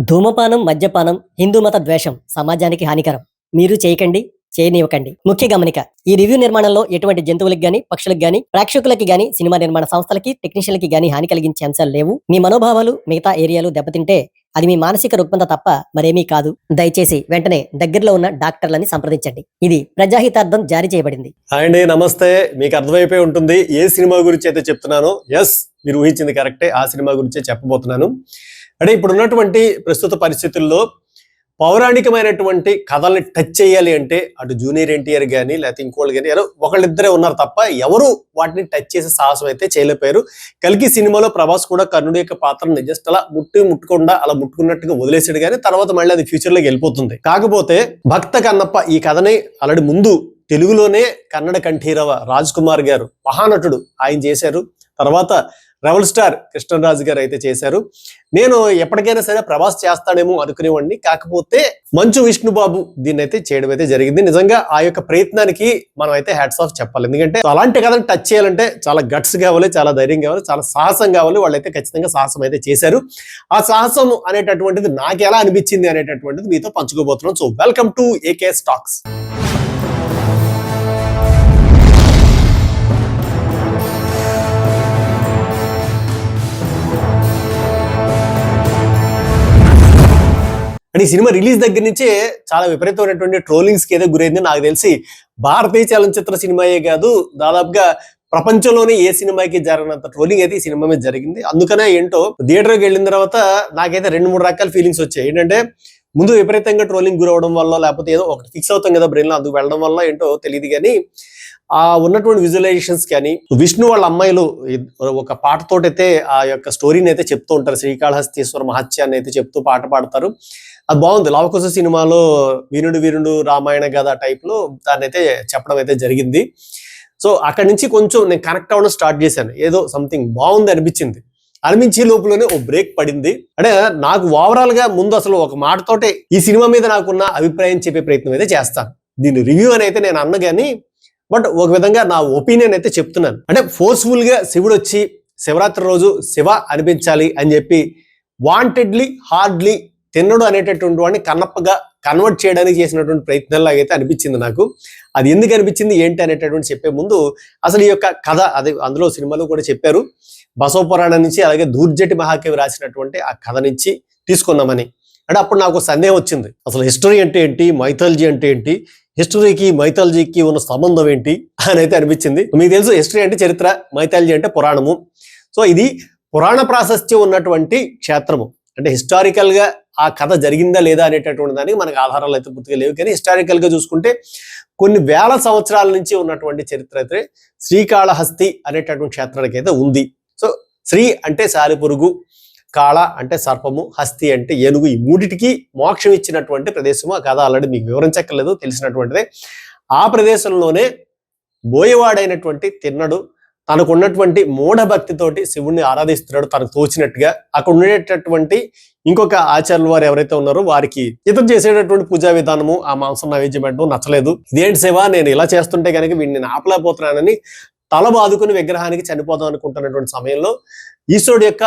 ధూమపానం, మద్యపానం, హిందూ మత ద్వేషం సమాజానికి హానికరం. మీరు చేయకండి, చేయనివ్వకండి. ముఖ్య గమనిక: ఈ రివ్యూ నిర్మాణంలో ఎటువంటి జంతువులకు గాని, పక్షులకు గాని, ప్రేక్షకులకి గాని, సినిమా నిర్మాణ సంస్థలకి, టెక్నీషియన్లకి గాని హాని కలిగించే అంశాలు లేవు. మీ మనోభావాలు మిగతా ఏరియాలు దెబ్బతింటే అది మీ మానసిక రుగ్మత తప్ప మరేమీ కాదు. దయచేసి వెంటనే దగ్గరలో ఉన్న డాక్టర్లని సంప్రదించండి. ఇది ప్రజాహితార్థం జారీ చేయబడింది. హాయ్ అండి, నమస్తే. మీకు అర్థమైపోయి ఉంటుంది ఏ సినిమా గురించి అయితే చెప్తున్నానో. ఎస్, మీరు ఊహించింది కరెక్టే. ఆ సినిమా గురించే చెప్పబోతున్నాను. అంటే ఇప్పుడు ఉన్నటువంటి ప్రస్తుత పరిస్థితుల్లో పౌరాణికమైనటువంటి కథల్ని టచ్ చేయాలి అంటే అటు జూనియర్ ఎన్టీఆర్ కానీ లేకపోతే ఇంకోళ్ళు కానీ ఎవరో ఒకళ్ళిద్దరే ఉన్నారు తప్ప ఎవరు వాటిని టచ్ చేసే సాహసం అయితే చేయలేకపోయారు. కల్కి సినిమాలో ప్రభాస్ కూడా కర్ణుడి యొక్క పాత్రని జస్ట్ అలా ముట్టుకుండా అలా ముట్టుకున్నట్టుగా వదిలేసాడు, కానీ తర్వాత మళ్ళీ అది ఫ్యూచర్లోకి వెళ్ళిపోతుంది. కాకపోతే భక్త కన్నప్ప ఈ కథని ఆల్రెడీ ముందు తెలుగులోనే కన్నడ కంఠీరవ రాజ్ కుమార్ గారు, మహానటుడు, ఆయన చేశారు. తర్వాత రెబల్ స్టార్ కృష్ణరాజు గారు అయితే చేశారు. నేను ఎప్పటికైనా సరే ప్రభాస్ చేస్తాడేమో అనుకునేవాడిని, కాకపోతే మంచు విష్ణుబాబు దీన్ని అయితే చేయడం అయితే జరిగింది. నిజంగా ఆ యొక్క ప్రయత్నానికి మనం అయితే హ్యాట్స్ ఆఫ్ చెప్పాలి. ఎందుకంటే అలాంటి కథను టచ్ చేయాలంటే చాలా గట్స్ కావాలి, చాలా ధైర్యం కావాలి, చాలా సాహసం కావాలి. వాళ్ళైతే ఖచ్చితంగా సాహసం అయితే చేశారు. ఆ సాహసం అనేటటువంటిది నాకు ఎలా అనిపించింది అనేటటువంటిది మీతో పంచుకోబోతున్నాం. So welcome to AK stocks. ఈ సినిమా రిలీజ్ దగ్గర నుంచే చాలా విపరీతమైనటువంటి ట్రోలింగ్స్ కి ఏదో గురైంది. నాకు తెలిసి భారతీయ చలనచిత్ర సినిమాయే కాదు, దాదాపుగా ప్రపంచంలోనే ఏ సినిమాకి జరిగినంత ట్రోలింగ్ అయితే ఈ సినిమా మీద జరిగింది. అందుకనే ఏంటో థియేటర్కి వెళ్ళిన తర్వాత నాకైతే 2-3 రకాల ఫీలింగ్స్ వచ్చాయి. ఏంటంటే ముందు విపరీతంగా ట్రోలింగ్ గురవడం వల్ల, లేకపోతే ఏదో ఒకటి ఫిక్స్ అవుతాం కదా బ్రెయిన్ లో, అందుకు వెళ్ళడం వల్ల ఏంటో తెలియదు. కానీ ఆ ఉన్నటువంటి విజువలైజేషన్స్ కానీ, విష్ణు వాళ్ళ అమ్మాయిలు ఒక పాటతోటైతే ఆ యొక్క స్టోరీని అయితే చెప్తూ ఉంటారు. శ్రీకాళహస్తీశ్వర మహత్యాన్ని అయితే చెప్తూ పాట పాడతారు. అది బాగుంది. లవకుశ సినిమాలో వీరుడు వీరుడు రామాయణ గద టైప్ లో దాన్ని అయితే చెప్పడం అయితే జరిగింది. సో అక్కడి నుంచి కొంచెం నేను కనెక్ట్ అవ్వడం స్టార్ట్ చేశాను. ఏదో సంథింగ్ బాగుంది అనిపించే లోపలనే ఓ బ్రేక్ పడింది. అంటే నాకు ఓవరాల్ గా ముందు అసలు ఒక మాటతోటే ఈ సినిమా మీద నాకున్న అభిప్రాయం చెప్పే ప్రయత్నం అయితే చేస్తాను. దీని రివ్యూ అని అయితే నేను అన్న కానీ, బట్ ఒక విధంగా నా ఒపీనియన్ అయితే చెప్తున్నాను. అంటే ఫోర్స్ఫుల్ గా శివుడు వచ్చి శివరాత్రి రోజు శివ అనిపించాలి అని చెప్పి వాంటెడ్లీ హార్డ్లీ తిన్నడు అనేటటువంటి వాడిని కన్నప్పగా కన్వర్ట్ చేయడానికి చేసినటువంటి ప్రయత్నాలు అయితే అనిపించింది నాకు. అది ఎందుకు అనిపించింది ఏంటి అనేటటువంటి చెప్పే ముందు అసలు ఈ యొక్క కథ, అది అందులో సినిమాలో కూడా చెప్పారు, బసవ పురాణం నుంచి అలాగే దూర్జటి మహాకవి రాసినటువంటి ఆ కథ నుంచి తీసుకున్నామని. అంటే అప్పుడు నాకు సందేహం వచ్చింది, అసలు హిస్టరీ అంటే ఏంటి, మైథాలజీ అంటే ఏంటి, హిస్టరీకి మైథాలజీకి ఉన్న సంబంధం ఏంటి అని అయితే అనిపించింది. మీకు తెలుసు, హిస్టరీ అంటే చరిత్ర, మైథాలజీ అంటే పురాణము. సో ఇది పురాణ ప్రాశస్త్యం ఉన్నటువంటి క్షేత్రము. అంటే హిస్టారికల్ గా ఆ కథ జరిగిందా లేదా అనేటటువంటి దానికి మనకు ఆధారాలు అయితే పూర్తిగా లేవు. కానీ హిస్టారికల్ గా చూసుకుంటే కొన్ని వేల సంవత్సరాల నుంచి ఉన్నటువంటి చరిత్ర అయితే శ్రీకాళహస్తి అనేటటువంటి క్షేత్రానికి అయితే ఉంది. సో శ్రీ అంటే సాలిపురుగు, కాళ అంటే సర్పము, హస్తి అంటే ఏనుగు. ఈ మూడిటికి మోక్షం ఇచ్చినటువంటి ప్రదేశము. ఆ కథ ఆల్రెడీ మీకు వివరించక్కర్లేదు, తెలిసినటువంటిదే. ఆ ప్రదేశంలోనే బోయవాడైనటువంటి తిన్నడు తనకున్నటువంటి మూఢభక్తితోటి శివుణ్ణి ఆరాధిస్తున్నాడు తనకు తోచినట్టుగా. అక్కడ ఉండేటటువంటి ఇంకొక ఆచార్యులు వారు ఎవరైతే ఉన్నారో వారికి ఇతను చేసేటటువంటి పూజా విధానము, ఆ మాంసం నైవేద్యం పెట్టడం నచ్చలేదు. ఇదేంటి శివ, నేను ఇలా చేస్తుంటే కనుక వీడిని నేను ఆపలేకపోతున్నానని తల బాదుకుని విగ్రహానికి చనిపోదాం అనుకుంటున్నటువంటి సమయంలో ఈశ్వరుడు యొక్క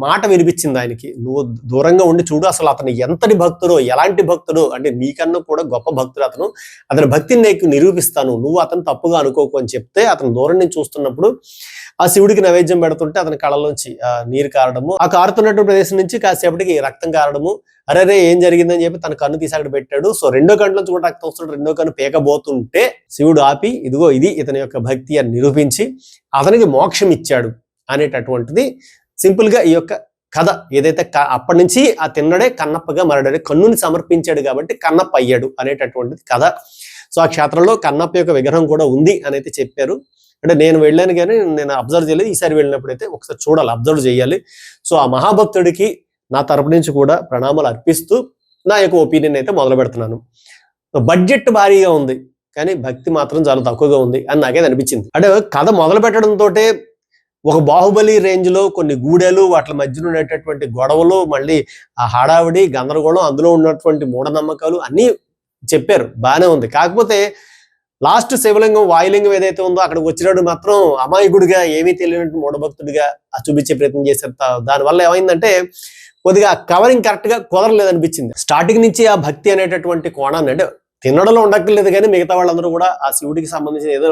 మాట వినిపించింది ఆయనకి, నువ్వు దూరంగా ఉండి చూడు, అసలు అతను ఎంతటి భక్తుడో, ఎలాంటి భక్తుడో, అంటే నీకన్నా కూడా గొప్ప భక్తుడు అతను, అతని భక్తిని నీకు నిరూపిస్తాను, నువ్వు అతను తప్పుగా అనుకోకు అని చెప్తే అతను దూరం నుంచి చూస్తున్నప్పుడు ఆ శివుడికి నైవేద్యం పెడుతుంటే అతని కళ్ళలోంచి నీరు కారడము, ఆ కారుతున్నటువంటి ప్రదేశం నుంచి కాసేపటికి రక్తం కారడము. అరే ఏం జరిగిందని చెప్పి తన కన్ను తీసి అక్కడ పెట్టాడు. సో రెండో కంట్లోంచి కూడా రక్తం వస్తుంటే రెండో కన్ను పేకబోతుంటే శివుడు ఆపి, ఇదిగో ఇది ఇతని యొక్క భక్తి అని నిరూపించి అతనికి మోక్షం ఇచ్చాడు అనేటటువంటిది సింపుల్ గా ఈ యొక్క కథ. ఏదైతే అప్పటి నుంచి ఆ తిన్నడే కన్నప్పగా మారాడు, కన్నుని సమర్పించాడు కాబట్టి కన్నప్ప అయ్యాడు అనేటటువంటిది కథ. సో ఆ క్షేత్రంలో కన్నప్ప యొక్క విగ్రహం కూడా ఉంది అని అయితే చెప్పారు. అంటే నేను వెళ్ళాను కానీ నేను అబ్జర్వ్ చేయలేదు. ఈసారి వెళ్ళినప్పుడు అయితే ఒకసారి చూడాలి, అబ్జర్వ్ చేయాలి. సో ఆ మహాభక్తుడికి నా తరపు నుంచి కూడా ప్రణామాలు అర్పిస్తూ నా యొక్క ఒపీనియన్ అయితే మొదలు పెడుతున్నాను. బడ్జెట్ భారీగా ఉంది కానీ భక్తి మాత్రం చాలా తక్కువగా ఉంది అని నాకైతే అనిపించింది. అంటే కథ మొదలు పెట్టడంతో ఒక బాహుబలి రేంజ్ లో కొన్ని గూడెలు, వాటి మధ్యలో ఉండేటటువంటి గొడవలు, మళ్ళీ ఆ హడావిడి గందరగోళం, అందులో ఉన్నటువంటి మూఢనమ్మకాలు అన్నీ చెప్పారు, బాగానే ఉంది. కాకపోతే లాస్ట్ శివలింగం, వాయులింగం ఏదైతే ఉందో అక్కడికి వచ్చినప్పుడు మాత్రం అమాయకుడిగా, ఏమీ తెలియనట్టు మూఢభక్తుడిగా చూపించే ప్రయత్నం చేశారు. దానివల్ల ఏమైందంటే కొద్దిగా కవరింగ్ కరెక్ట్ గా కుదరలేదు అనిపించింది. స్టార్టింగ్ నుంచి ఆ భక్తి అనేటటువంటి కోణాన్ని, అంటే తినడంలో ఉండక్కర్లేదు కానీ మిగతా వాళ్ళందరూ కూడా ఆ శివుడికి సంబంధించిన ఏదో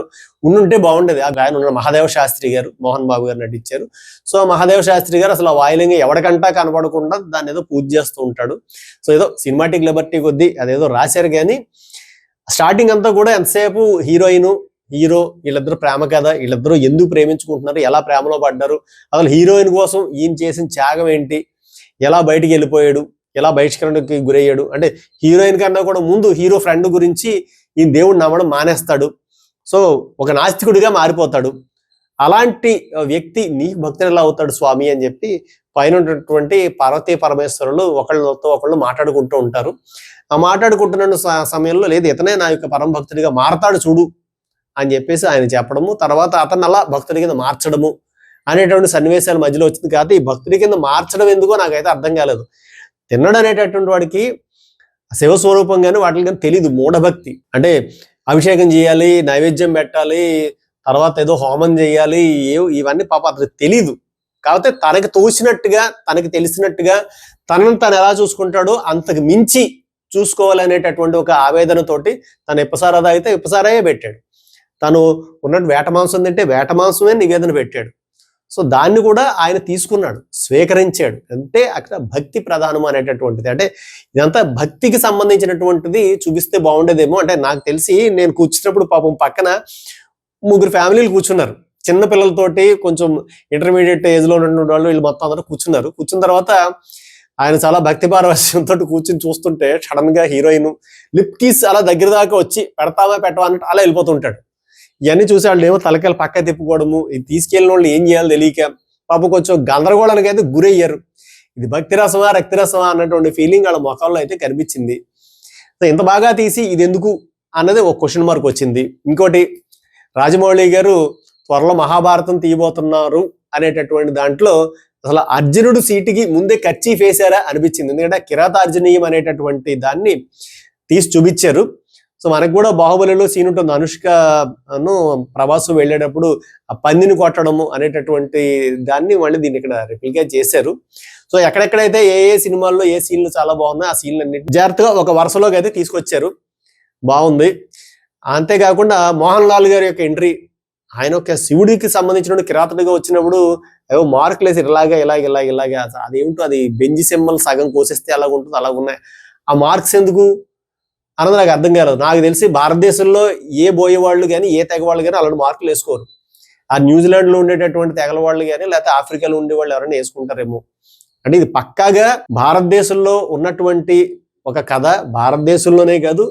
ఉండుంటే బాగుండేది. ఆ ఆయన ఉన్న మహాదేవ శాస్త్రి గారు, మోహన్ బాబు గారు నటించారు. సో మహాదేవ శాస్త్రి గారు అసలు ఆ వాయులింగ ఎవరికంటా కనపడకుండా దాన్ని ఏదో పూజ చేస్తూ ఉంటాడు. సో ఏదో సినిమాటిక్ లిబర్టీ కొద్దీ అదేదో రాశారు. కానీ స్టార్టింగ్ అంతా కూడా ఎంతసేపు హీరోయిన్ హీరో వీళ్ళిద్దరు ప్రేమ కథ, వీళ్ళిద్దరూ ఎందుకు ప్రేమించుకుంటున్నారు, ఎలా ప్రేమలో పడ్డారు, అసలు హీరోయిన్ కోసం ఈయన చేసిన త్యాగం ఏంటి, ఎలా బయటికి వెళ్ళిపోయాడు, ఎలా బహిష్కరణకి గురయ్యాడు, అంటే హీరోయిన్ కన్నా కూడా ముందు హీరో ఫ్రెండ్ గురించి ఈ దేవుడు నమ్మడం మానేస్తాడు. సో ఒక నాస్తికుడిగా మారిపోతాడు. అలాంటి వ్యక్తి నీకు భక్తుడు ఎలా అవుతాడు స్వామి అని చెప్పి పైన ఉన్నటువంటి పార్వతీ పరమేశ్వరులు ఒకళ్ళతో ఒకళ్ళు మాట్లాడుకుంటూ ఉంటారు. ఆ మాట్లాడుకుంటున్న సమయంలో లేదు ఇతనే నా యొక్క పరమ భక్తుడిగా మారతాడు చూడు అని చెప్పేసి ఆయన చెప్పడము, తర్వాత అతను అలా భక్తుడి కింద మార్చడము అనేటువంటి సన్నివేశాల మధ్యలో వచ్చింది. కాదు ఈ భక్తుడి కింద మార్చడం ఎందుకో నాకైతే అర్థం కాలేదు. తిన్నడు అనేటటువంటి వాడికి శివస్వరూపం కానీ వాటికి కానీ తెలీదు. మూఢభక్తి అంటే అభిషేకం చేయాలి, నైవేద్యం పెట్టాలి, తర్వాత ఏదో హోమం చేయాలి, ఇవన్నీ పాప అతనికి తెలీదు. కాకపోతే తనకి తోచినట్టుగా, తనకి తెలిసినట్టుగా తనను తను ఎలా చూసుకుంటాడో అంతకు మించి చూసుకోవాలనేటటువంటి ఒక ఆవేదనతోటి తను ఇప్పసారా తాగితే ఇప్పసారాయే పెట్టాడు. తను ఉన్నట్టు వేట మాంసం తింటే వేట మాంసమే నివేదన పెట్టాడు. సో దాన్ని కూడా ఆయన తీసుకున్నాడు, స్వీకరించాడు. అంటే అక్కడ భక్తి ప్రధానం అనేటటువంటిది. అంటే ఇదంతా భక్తికి సంబంధించినటువంటిది చూపిస్తే బాగుండేదేమో. అంటే నాకు తెలిసి నేను కూర్చున్నప్పుడు పాపం పక్కన 3 ఫ్యామిలీలు కూర్చున్నారు, చిన్న పిల్లలతోటి, కొంచెం ఇంటర్మీడియట్ ఏజ్ లో ఉన్నటువంటి వాళ్ళు, వీళ్ళు మొత్తం అందరూ కూర్చున్నారు. కూర్చున్న తర్వాత ఆయన చాలా భక్తి పారవశ్యంతో కూర్చుని చూస్తుంటే సడన్ గా హీరోయిన్ లిప్ కిస్ అలా దగ్గర దాకా వచ్చి పెడతావా పెట్టవా అన్నట్టు అలా వెళ్ళిపోతుంటాడు. ఇవన్నీ చూసి వాళ్ళు ఏమో తలకాయలు పక్క తిప్పుకోవడము, ఇది తీసుకెళ్ళిన వాళ్ళు ఏం చేయాలో తెలియక పాపం కొంచెం గందరగోళానికి అయితే గురయ్యారు. ఇది భక్తి రసమా రక్తి రసమా అన్నటువంటి ఫీలింగ్ వాళ్ళ ముఖంలో అయితే కనిపించింది. సో ఇంత బాగా తీసి ఇది ఎందుకు అన్నది ఒక క్వశ్చన్ మార్క్ వచ్చింది. ఇంకోటి, రాజమౌళి గారు త్వరలో మహాభారతం తీయబోతున్నారు అనేటటువంటి దాంట్లో అసలు అర్జునుడు సీటుకి ముందే కర్చీఫ్ వేశారా అనిపించింది. ఎందుకంటే కిరాతార్జునీయం అనేటటువంటి దాన్ని తీసి చూపించారు. సో మనకు కూడా బాహుబలిలో సీన్ ఉంటుంది, అనుష్కను ప్రభాస్ వెళ్ళేటప్పుడు ఆ పందిని కొట్టడము అనేటటువంటి దాన్ని మళ్ళీ దీన్ని ఇక్కడ రిప్లికేట్ చేశారు. సో ఎక్కడెక్కడైతే ఏ ఏ సినిమాల్లో ఏ సీన్లు చాలా బాగున్నాయి ఆ సీన్లు అన్నింటి జాగ్రత్తగా ఒక వరుసలోకి అయితే తీసుకొచ్చారు, బాగుంది. అంతేకాకుండా మోహన్ లాల్ గారి యొక్క ఎంట్రీ, ఆయన ఒక శివుడికి సంబంధించిన కిరాతుడిగా వచ్చినప్పుడు ఏవో మార్కులు వేసి ఇలాగే అదేమిటో అది బెంజి సింబల్ సగం కోసేస్తే అలాగ ఉంటుంది, అలాగ ఉన్నాయి. ఆ మార్క్స్ ఎందుకు అన్నది నాకు అర్థం కాలేదు. నాకు తెలిసి భారతదేశంలో ఏ బోయేవాళ్ళు కానీ ఏ తెగవాళ్ళు కానీ అలాంటి మార్కులు వేసుకోరు. ఆ న్యూజిలాండ్ లో ఉండేటటువంటి తెగల వాళ్ళు కానీ లేకపోతే ఆఫ్రికాలో ఉండేవాళ్ళు ఎవరైనా వేసుకుంటారేమో. అంటే ఇది పక్కాగా భారతదేశంలో ఉన్నటువంటి ఒక కథ, భారతదేశంలోనే కాదు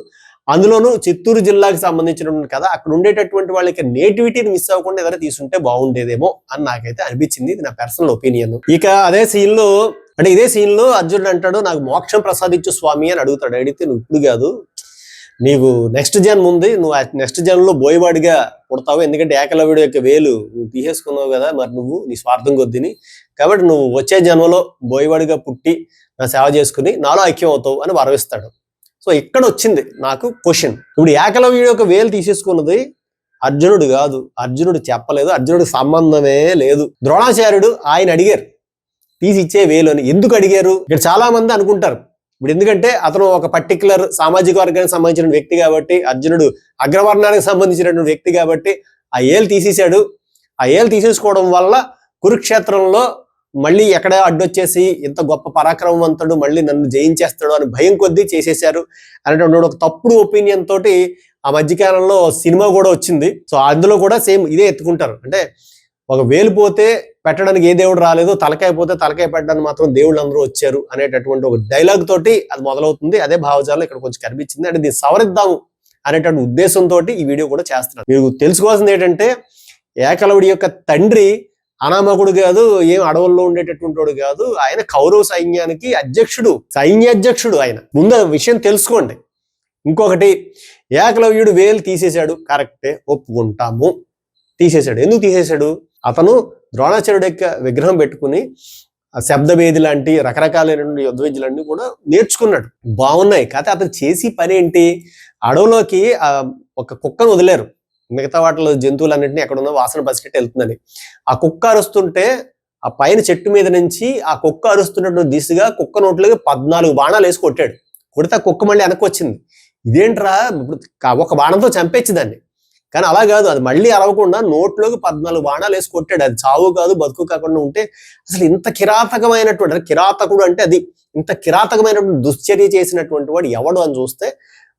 అందులోనూ చిత్తూరు జిల్లాకి సంబంధించినటువంటి కథ. అక్కడ ఉండేటటువంటి వాళ్ళకి నేటివిటీని మిస్ అవ్వకుండా ఏదైనా తీసుంటే బాగుండేదేమో అని నాకైతే అనిపించింది. ఇది నా పర్సనల్ ఒపీనియన్. ఇక అదే సీన్ లో, అంటే ఇదే సీన్ లో అర్జునుడు అంటాడు, నాకు మోక్షం ప్రసాదించు స్వామి అని అడుగుతాడు. అడిగితే నువ్వు ఇప్పుడు కాదు, నీకు నెక్స్ట్ జన్మ ఉంది, నువ్వు ఆ నెక్స్ట్ జన్మలో బోయవాడిగా పుడతావు. ఎందుకంటే ఏకలవ్యుడు యొక్క వేలు నువ్వు తీసేసుకున్నావు కదా, మరి నువ్వు నీ స్వార్థం కొద్దిని, కాబట్టి నువ్వు వచ్చే జన్మలో బోయవాడిగా పుట్టి నా సేవ చేసుకుని నాలో ఐక్యం అవుతావు అని వరవిస్తాడు. సో ఇక్కడ వచ్చింది నాకు క్వశ్చన్. ఇప్పుడు ఏకలవ్యుడు యొక్క వేలు తీసేసుకున్నది అర్జునుడు కాదు, అర్జునుడు చెప్పలేదు, అర్జునుడికి సంబంధమే లేదు. ద్రోణాచార్యుడు ఆయన అడిగారు తీసి ఇచ్చే వేలు అని. ఎందుకు అడిగారు ఇక్కడ చాలా మంది అనుకుంటారు. ఇప్పుడు ఎందుకంటే అతను ఒక పర్టికులర్ సామాజిక వర్గానికి సంబంధించిన వ్యక్తి కాబట్టి, అర్జునుడు అగ్రవర్ణానికి సంబంధించినటువంటి వ్యక్తి కాబట్టి ఆ ఏలు తీసేశాడు. ఆ ఏలు తీసేసుకోవడం వల్ల కురుక్షేత్రంలో మళ్ళీ ఎక్కడ అడ్డొచ్చేసి ఇంత గొప్ప పరాక్రమవంతుడు మళ్ళీ నన్ను జయించేస్తాడు అని భయం కొద్దీ చేసేశారు అనేటువంటి ఒక తప్పుడు ఒపీనియన్ తోటి ఆ మధ్యకాలంలో సినిమా కూడా వచ్చింది. సో అందులో కూడా సేమ్ ఇదే ఎత్తుకుంటారు. అంటే ఒక వేలు పోతే పెట్టడానికి ఏ దేవుడు రాలేదు, తలకాయ పోతే తలకాయ పెట్టడానికి మాత్రం దేవుళ్ళు అందరూ వచ్చారు అనేటటువంటి ఒక డైలాగ్ తోటి అది మొదలవుతుంది. అదే భావజాలం ఇక్కడ కొంచెం కనిపించింది. అంటే దీన్ని సవరిద్దాము అనేటువంటి ఉద్దేశంతో ఈ వీడియో కూడా చేస్తున్నారు. మీరు తెలుసుకోవాల్సింది ఏంటంటే ఏకలవుడి యొక్క తండ్రి అనామకుడు కాదు, ఏం అడవుల్లో ఉండేటటువంటి వాడు కాదు, ఆయన కౌరవ సైన్యానికి అధ్యక్షుడు, సైన్యాధ్యక్షుడు. ఆయన ముందు విషయం తెలుసుకోండి. ఇంకొకటి, ఏకలవ్యుడు వేలు తీసేశాడు, కరెక్టే, ఒప్పుకుంటాము, తీసేశాడు. ఎందుకు తీసేశాడు? అతను ద్రోణాచార్యుడు యొక్క విగ్రహం పెట్టుకుని శబ్దవేది లాంటి రకరకాలైన యుద్ధ విద్యలన్నీ కూడా నేర్చుకున్నాడు, బాగున్నాయి. కాకపోతే అతను చేసి పని ఏంటి, అడవులోకి ఒక కుక్కను వదిలేరు, మిగతా వాటిలో జంతువులన్నింటినీ ఎక్కడున్నా వాసన పసినట్టు వెళ్తుందని. ఆ కుక్క అరుస్తుంటే ఆ పైన చెట్టు మీద నుంచి ఆ కుక్క అరుస్తున్నటువంటి దిశగా కుక్క నోట్లోకి 14 బాణాలు వేసి కొట్టాడు. కొడితే ఆ కుక్క మళ్ళీ వెనక్కి వచ్చింది. ఇదేంట్రా, ఇప్పుడు ఒక బాణంతో చంపేచ్చు దాన్ని, కానీ అలా కాదు, అది మళ్ళీ అరవకుండా నోట్లోకి 14 బాణాలు వేసి కొట్టాడు. అది చావు కాదు బతుకు కాకుండా ఉంటే అసలు ఇంత కిరాతకమైనటువంటి, కిరాతకుడు అంటే అది, ఇంత కిరాతకమైనటువంటి దుశ్చర్య చేసినటువంటి వాడు ఎవడు అని చూస్తే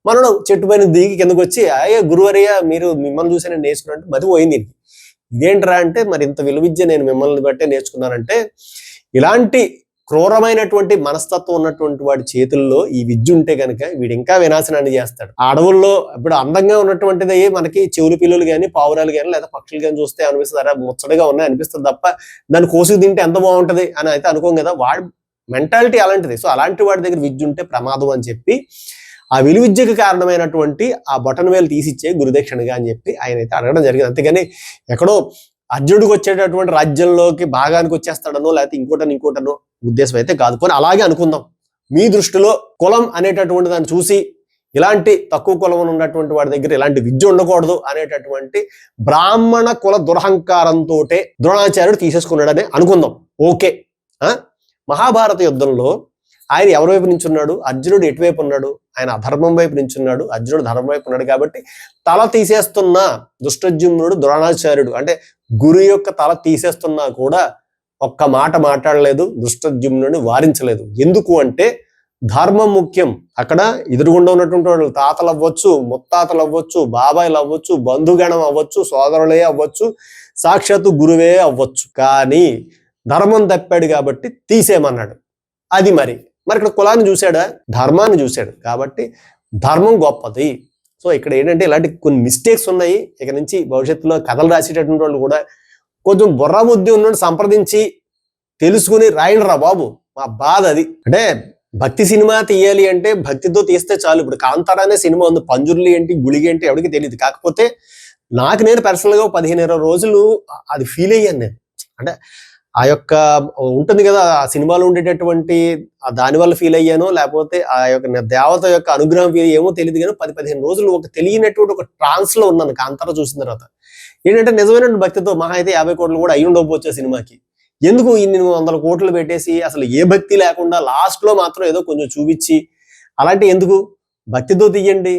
మనడు చెట్టు పైన దిగి కిందకు వచ్చి, అయ్యే గురువర్య మీరు మిమ్మల్ని చూసి నేను నేర్చుకున్నట్టు మతి పోయింది. ఇదేంట్రా అంటే, మరి ఇంత విలువిద్య నేను మిమ్మల్ని బట్టే నేర్చుకున్నానంటే, ఇలాంటి క్రూరమైనటువంటి మనస్తత్వం ఉన్నటువంటి వాడి చేతుల్లో ఈ విద్య ఉంటే కనుక వీడు ఇంకా వినాశనాన్ని చేస్తాడు. ఆ అడవుల్లో ఇప్పుడు అందంగా ఉన్నటువంటిది మనకి చెవులు పిల్లలు కానీ పావురాలు కానీ లేదా పక్షులు కానీ చూస్తే అనిపిస్తుంది, అరే ముచ్చటగా ఉన్నాయి అనిపిస్తుంది తప్ప దాన్ని కోసుకు తింటే ఎంత బాగుంటది అని అయితే అనుకోం కదా. వాడి మెంటాలిటీ అలాంటిది. సో అలాంటి వాడి దగ్గర విద్య ఉంటే ప్రమాదం అని చెప్పి ఆ విలువిద్యకు కారణమైనటువంటి ఆ బొటన్ వేలు తీసిచ్చే గురుదక్షిణగా అని చెప్పి ఆయన అయితే అడగడం జరిగింది. అంతేగాని ఎక్కడో అర్జునుడికి వచ్చేటటువంటి రాజ్యంలోకి భాగానికి వచ్చేస్తాడనో లేకపోతే ఇంకోటనో ఉద్దేశం అయితే కాదు. పోనీ అలాగే అనుకుందాం, మీ దృష్టిలో కులం అనేటటువంటి దాన్ని చూసి ఇలాంటి తక్కువ కులం ఉన్నటువంటి వాడి దగ్గర ఇలాంటి విద్య ఉండకూడదు అనేటటువంటి బ్రాహ్మణ కుల దురహంకారంతో ద్రోణాచార్యుడు తీసేసుకున్నాడని అనుకుందాం. ఓకే, మహాభారత యుద్ధంలో ఆయన ఎవరి వైపు నించున్నాడు? అర్జునుడు ఎటువైపు ఉన్నాడు? ఆయన అధర్మం వైపు నించున్నాడు, అర్జునుడు ధర్మం వైపు ఉన్నాడు. కాబట్టి తల తీసేస్తున్న దుష్టజుమ్నుడు ద్రోణాచార్యుడు అంటే గురు యొక్క తల తీసేస్తున్నా కూడా ఒక్క మాట మాట్లాడలేదు, దుష్టజుమ్నుడిని వారించలేదు. ఎందుకు అంటే ధర్మం ముఖ్యం. అక్కడ ఎదురుగుండా ఉన్నటువంటి వాళ్ళు తాతలు అవ్వచ్చు, ముత్తాతలు అవ్వచ్చు, బాబాయిలు అవ్వచ్చు, బంధుగణం అవ్వచ్చు, సోదరులే అవ్వచ్చు, సాక్షాత్తు గురువే అవ్వచ్చు. కానీ ధర్మం తప్పాడు కాబట్టి తీసేయమన్నాడు. అది మరి ఇక్కడ కులాన్ని చూశాడా? ధర్మాన్ని చూశాడు. కాబట్టి ధర్మం గొప్పది. సో ఇక్కడ ఏంటంటే ఇలాంటి కొన్ని మిస్టేక్స్ ఉన్నాయి. ఇక నుంచి భవిష్యత్తులో కథలు రాసేటటువంటి వాళ్ళు కూడా కొంచెం బుర్ర బుద్ధి ఉన్నట్టు సంప్రదించి తెలుసుకుని రాయండి రా బాబు. మా బాధ అది. అంటే భక్తి సినిమా తీయాలి అంటే భక్తితో తీస్తే చాలు. ఇప్పుడు కాంతారా అనే సినిమా ఉంది, పంజుర్లి ఏంటి గుళిగ ఏంటి ఎవరికి తెలియదు. కాకపోతే నేను పర్సనల్గా 15-20 రోజులు అది ఫీల్ అయ్యాను నేను. అంటే ఆ యొక్క ఉంటుంది కదా ఆ సినిమాలో ఉండేటటువంటి దానివల్ల ఫీల్ అయ్యానో లేకపోతే ఆ యొక్క దేవత యొక్క అనుగ్రహం ఏమో తెలియదు, కానీ 10-15 రోజులు ఒక తెలియనటువంటి ఒక ట్రాన్స్ లో ఉన్నాను కాంతారా చూసిన తర్వాత. ఏంటంటే నిజమైన భక్తితో మహా అయితే 50 కోట్లు కూడా అయి ఉండకపోవచ్చు సినిమాకి. ఎందుకు ఇన్ని 100 కోట్లు పెట్టేసి అసలు ఏ భక్తి లేకుండా లాస్ట్ లో మాత్రం ఏదో కొంచెం చూపించి అలాంటి ఎందుకు? భక్తితో తీయండి.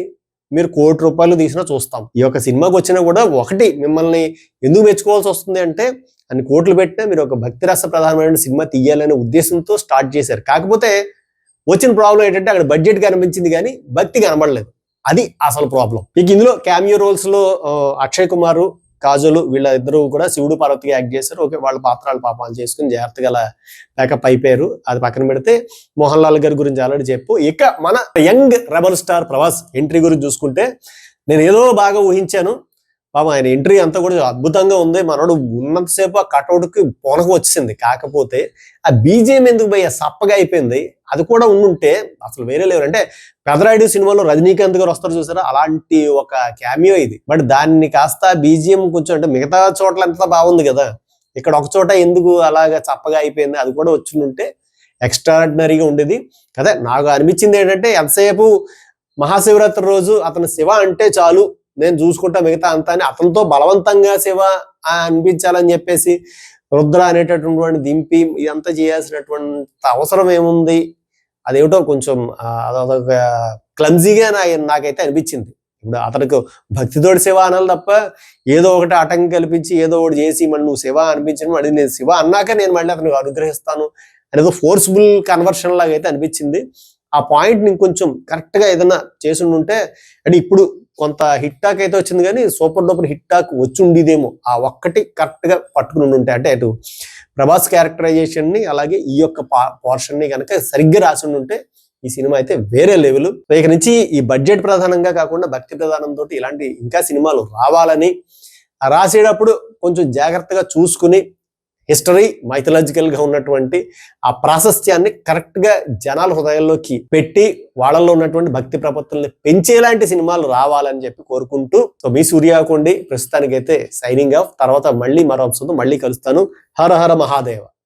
మీరు 1 కోటి రూపాయలు తీసినా చూస్తాం. ఈ యొక్క సినిమాకి వచ్చినా కూడా ఒకటి మిమ్మల్ని ఎందుకు మెచ్చుకోవాల్సి వస్తుంది అంటే అన్ని కోట్లు పెట్టినా మీరు ఒక భక్తి రస ప్రధానమైన సినిమా తీయాలనే ఉద్దేశంతో స్టార్ట్ చేశారు. కాకపోతే వచ్చిన ప్రాబ్లం ఏంటంటే అక్కడ బడ్జెట్ కనిపించింది కానీ భక్తి కనబడలేదు. అది అసలు ప్రాబ్లం. ఇక ఇందులో క్యామియో రోల్స్ లో అక్షయ్ కుమార్, కాజోలు వీళ్ళ ఇద్దరు కూడా శివుడు పార్వతిగా యాక్ట్ చేశారు. ఓకే, వాళ్ళ పాత్రలు పాపాలు చేసుకుని జాగ్రత్తగా ప్యాకప్ అయిపోయారు. అది పక్కన పెడితే మోహన్ లాల్ గారి గురించి ఆల్రెడీ చెప్పు. ఇక మన young rebel star Prabhas entry గురించి చూసుకుంటే నేను ఏదో బాగా ఊహించాను. పాపం ఆయన ఎంట్రీ అంతా కూడా అద్భుతంగా ఉంది. మనోడు ఉన్నంతసేపు ఆ కటౌట్కి పొనకు వచ్చింది. కాకపోతే ఆ బీజేఎం ఎందుకు భయ్య సప్పగా అయిపోయింది. అది కూడా ఉండుంటే అసలు వేరే లేవు. అంటే పెదరాయుడు సినిమాలో రజనీకాంత్ గారు వస్తారు చూసారా, అలాంటి ఒక క్యామియో ఇది. బట్ దాన్ని కాస్త బీజిఎం కొంచెం అంటే మిగతా చోట్ల అంతా బాగుంది కదా, ఇక్కడ ఒక చోట ఎందుకు అలాగా చప్పగా అయిపోయింది. అది కూడా వచ్చింటే ఎక్స్ట్రాడినరీగా ఉండేది కదా. నాకు అనిపించింది ఏంటంటే ఎంతసేపు మహాశివరాత్రి రోజు అతను శివ అంటే చాలు నేను చూసుకుంటా మిగతా అంతా అని అతనితో బలవంతంగా శివ అనిపించాలని చెప్పేసి రుద్ర అనేటటువంటి దింపి ఇదంతా చేయాల్సినటువంటి అవసరం ఏముంది? అదేమిటో కొంచెం అదొక క్లమ్జీగా నాకైతే అనిపించింది. ఇప్పుడు అతనికి భక్తితోటి శివ అనాలి తప్ప ఏదో ఒకటి ఆటంకం కల్పించి ఏదో ఒకటి చేసి మళ్ళీ నువ్వు శివ అనిపించడం, మళ్ళీ నేను శివ అన్నాక నేను మళ్ళీ అతనికి అనుగ్రహిస్తాను అనేదో ఫోర్స్ఫుల్ కన్వర్షన్ లాగా అయితే అనిపించింది. ఆ పాయింట్ ఇంకొంచెం కరెక్ట్ గా ఏదైనా చేసి ఉంటే అంటే ఇప్పుడు కొంత హిట్ టాక్ అయితే వచ్చింది కానీ సూపర్ డూపర్ హిట్ టాక్ వచ్చి ఉండేదేమో. ఆ ఒక్కటి కరెక్ట్ గా పట్టుకుని ఉంటే అంటే అటు ప్రభాస్ క్యారెక్టరైజేషన్ ని అలాగే ఈ యొక్క పోర్షన్ ని కనుక సరిగ్గా రాసి ఉంటే ఈ సినిమా అయితే వేరే లెవెల్. ఇక నుంచి ఈ బడ్జెట్ ప్రధానంగా కాకుండా భక్తి ప్రధానంతో ఇలాంటి ఇంకా సినిమాలు రావాలని రాసేటప్పుడు కొంచెం జాగ్రత్తగా చూసుకుని హిస్టరీ మైథలాజికల్ గా ఉన్నటువంటి ఆ ప్రాశస్త్యాన్ని కరెక్ట్ గా జనాల హృదయాల్లోకి పెట్టి వాళ్ళల్లో ఉన్నటువంటి భక్తి ప్రపత్తుల్ని పెంచేలాంటి సినిమాలు రావాలని చెప్పి కోరుకుంటూ మీ సూర్యాకొండి ప్రస్తుతానికైతే సైనింగ్ ఆఫ్. తర్వాత మళ్ళీ మరో అంశంతో మళ్ళీ కలుస్తాను. హర హర మహాదేవ.